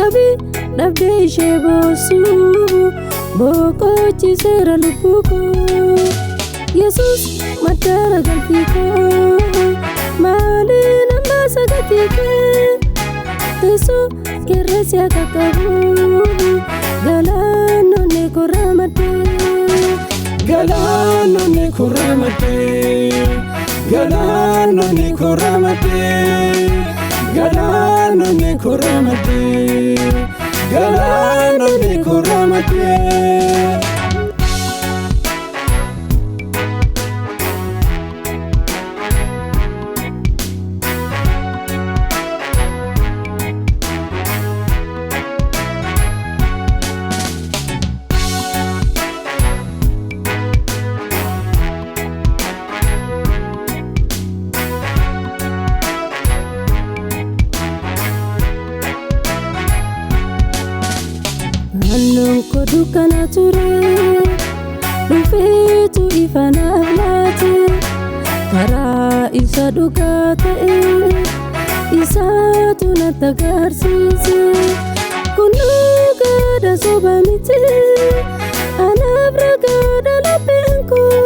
gabi dhabdee ishee boosu boqochiiseera lubbuu koo Yesuus maddaara galtii koo maaliin ammaa sagatii kee teessoo qeerransi akka qabu galaanonni korraa maddee galaanonni korraa maddee galaanonni korraa maddee galaanonni korraa maddee galaanonni korraa maddee Annon ko dukkana ture dhufeetu ifa naaf laate karaa isa dhugaa ta'e isaatu natti agarsiise kunoo gaada soba miti anaaf ragaadha lapheen koo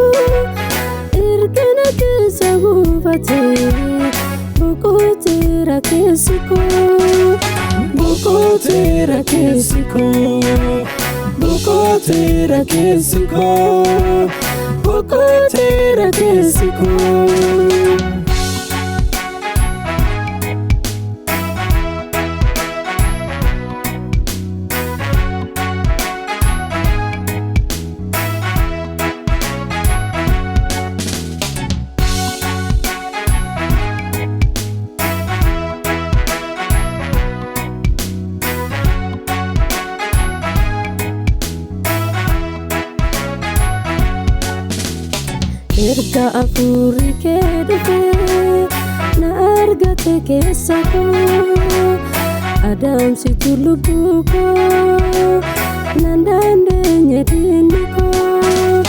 ergana keessa buufate boqoteera keessi koo Bukotera kesiko, bukotera kesiko, bukotera kesiko. Erga afurri kee dhufee na argate keessa koo adamsitu lubbuu koo nan dandeenye diinni koo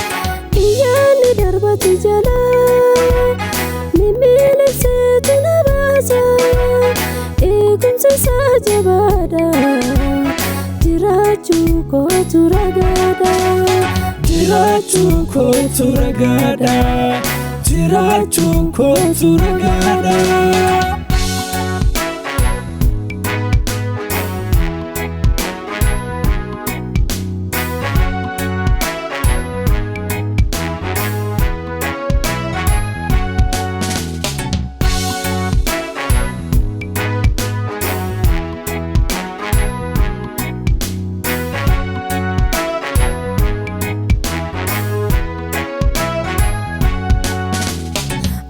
iyyaanni darbati jala mimmiilekseetu na baasa eegumsi isaa jabaadha jiraachuu kootu ragaadha. Jirachu kotu ragada, jirachu kotu ragada.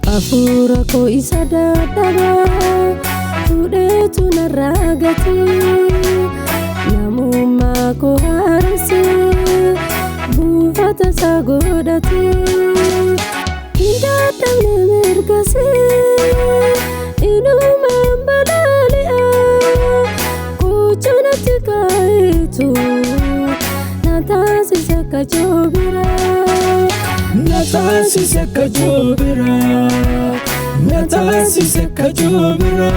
Afura ko isa dadhaba fudheetu narraa gate namummaa koo haarse buufata isaa godhate hin dadhabne mirgase inumaan balaali'a kochonatti kaayetu na taasise akka joobira. Natasi sekajobira, natasi sekajobira.